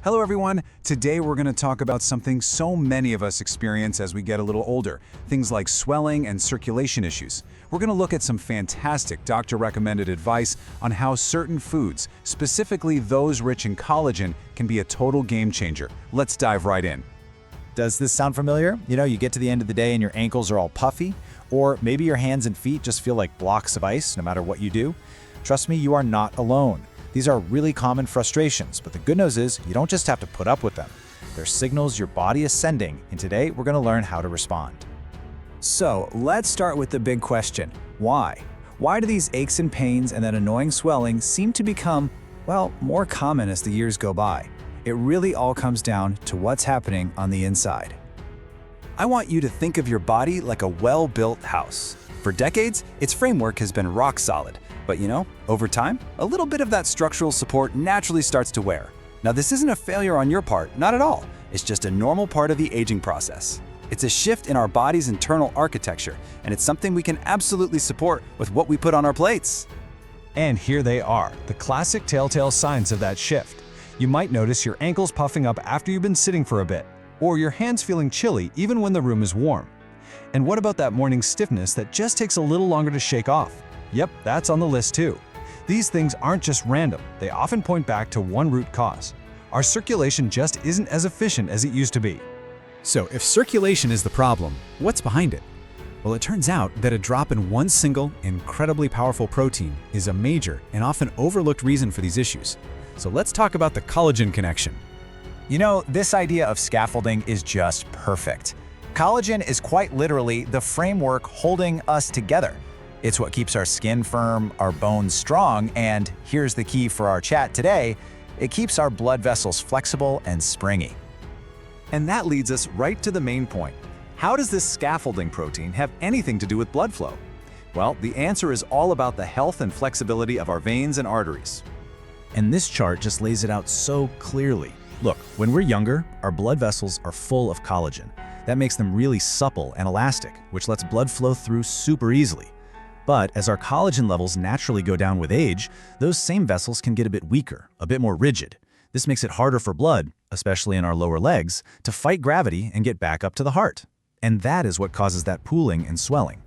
Hello everyone! Today we're going to talk about something so many of us experience as we get a little older, things like swelling and circulation issues. We're going to look at some fantastic doctor-recommended advice on how certain foods, specifically those rich in collagen, can be a total game changer. Let's dive right in. Does this sound familiar? You get to the end of the day and your ankles are all puffy, or maybe your hands and feet just feel like blocks of ice no matter what you do. Trust me, you are not alone. These are really common frustrations, but the good news is you don't just have to put up with them. They're signals your body is sending, and today we're going to learn how to respond. So let's start with the big question. Why? Why do these aches and pains and that annoying swelling seem to become, well, more common as the years go by? It really all comes down to what's happening on the inside. I want you to think of your body like a well-built house. For decades, its framework has been rock solid. But over time, a little bit of that structural support naturally starts to wear. Now, this isn't a failure on your part, not at all. It's just a normal part of the aging process. It's a shift in our body's internal architecture, and it's something we can absolutely support with what we put on our plates. And here they are, the classic telltale signs of that shift. You might notice your ankles puffing up after you've been sitting for a bit, or your hands feeling chilly even when the room is warm. And what about that morning stiffness that just takes a little longer to shake off? Yep, that's on the list too. These things aren't just random, they often point back to one root cause. Our circulation just isn't as efficient as it used to be. So if circulation is the problem, what's behind it? Well, it turns out that a drop in one single, incredibly powerful protein is a major and often overlooked reason for these issues. So let's talk about the collagen connection. This idea of scaffolding is just perfect. Collagen is quite literally the framework holding us together. It's what keeps our skin firm, our bones strong, and here's the key for our chat today, it keeps our blood vessels flexible and springy. And that leads us right to the main point. How does this scaffolding protein have anything to do with blood flow? Well, the answer is all about the health and flexibility of our veins and arteries. And this chart just lays it out so clearly. Look, when we're younger, our blood vessels are full of collagen. That makes them really supple and elastic, which lets blood flow through super easily. But as our collagen levels naturally go down with age, those same vessels can get a bit weaker, a bit more rigid. This makes it harder for blood, especially in our lower legs, to fight gravity and get back up to the heart. And that is what causes that pooling and swelling.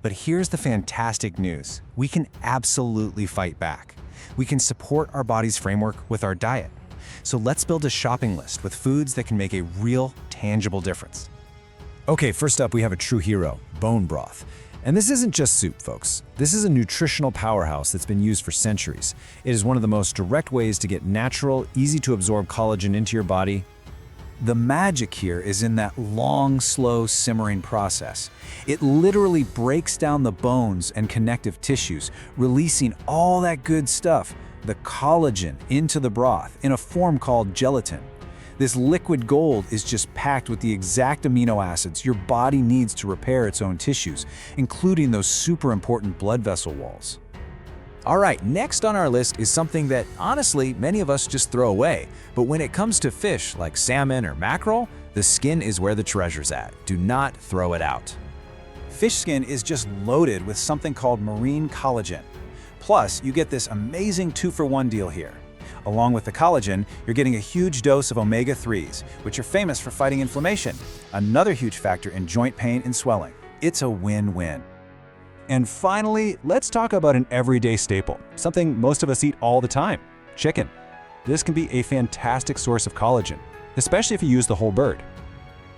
But here's the fantastic news. We can absolutely fight back. We can support our body's framework with our diet. So let's build a shopping list with foods that can make a real, tangible difference. Okay, first up we have a true hero, bone broth. And this isn't just soup, folks. This is a nutritional powerhouse that's been used for centuries. It is one of the most direct ways to get natural, easy-to-absorb collagen into your body. The magic here is in that long, slow simmering process. It literally breaks down the bones and connective tissues, releasing all that good stuff, the collagen, into the broth in a form called gelatin. This liquid gold is just packed with the exact amino acids your body needs to repair its own tissues, including those super important blood vessel walls. All right, next on our list is something that, honestly, many of us just throw away. But when it comes to fish like salmon or mackerel, the skin is where the treasure's at. Do not throw it out. Fish skin is just loaded with something called marine collagen. Plus, you get this amazing 2-for-1 deal here. Along with the collagen, you're getting a huge dose of omega-3s, which are famous for fighting inflammation, another huge factor in joint pain and swelling. It's a win-win. And finally, let's talk about an everyday staple, something most of us eat all the time, chicken. This can be a fantastic source of collagen, especially if you use the whole bird.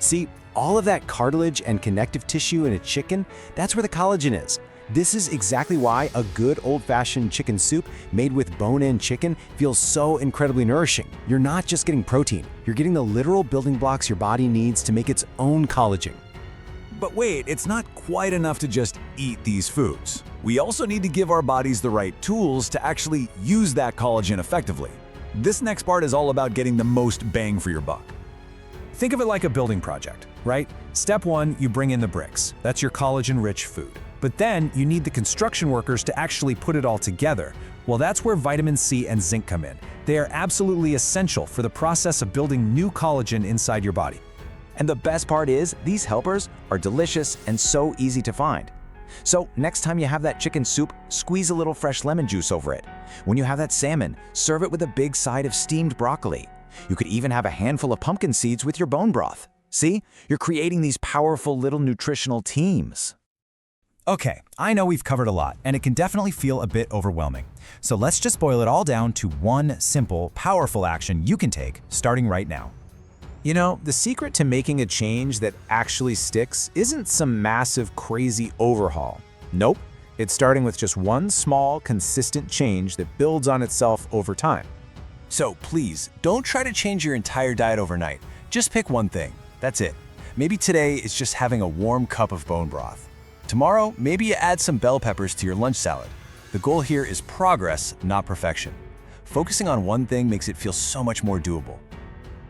See, all of that cartilage and connective tissue in a chicken, that's where the collagen is. This is exactly why a good old-fashioned chicken soup made with bone-in chicken feels so incredibly nourishing. You're not just getting protein, you're getting the literal building blocks your body needs to make its own collagen. But wait, it's not quite enough to just eat these foods. We also need to give our bodies the right tools to actually use that collagen effectively. This next part is all about getting the most bang for your buck. Think of it like a building project, right? Step 1, you bring in the bricks. That's your collagen-rich food. But then you need the construction workers to actually put it all together. Well, that's where vitamin C and zinc come in. They are absolutely essential for the process of building new collagen inside your body. And the best part is, these helpers are delicious and so easy to find. So next time you have that chicken soup, squeeze a little fresh lemon juice over it. When you have that salmon, serve it with a big side of steamed broccoli. You could even have a handful of pumpkin seeds with your bone broth. See? You're creating these powerful little nutritional teams. Okay, I know we've covered a lot, and it can definitely feel a bit overwhelming. So let's just boil it all down to one simple, powerful action you can take starting right now. You know, the secret to making a change that actually sticks isn't some massive, crazy overhaul. Nope, it's starting with just one small, consistent change that builds on itself over time. So please, don't try to change your entire diet overnight. Just pick one thing. That's it. Maybe today is just having a warm cup of bone broth. Tomorrow, maybe you add some bell peppers to your lunch salad. The goal here is progress, not perfection. Focusing on one thing makes it feel so much more doable.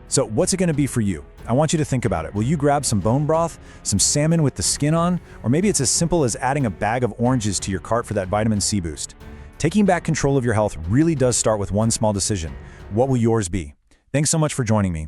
So what's it going to be for you? I want you to think about it. Will you grab some bone broth, some salmon with the skin on, or maybe it's as simple as adding a bag of oranges to your cart for that vitamin C boost? Taking back control of your health really does start with one small decision. What will yours be? Thanks so much for joining me.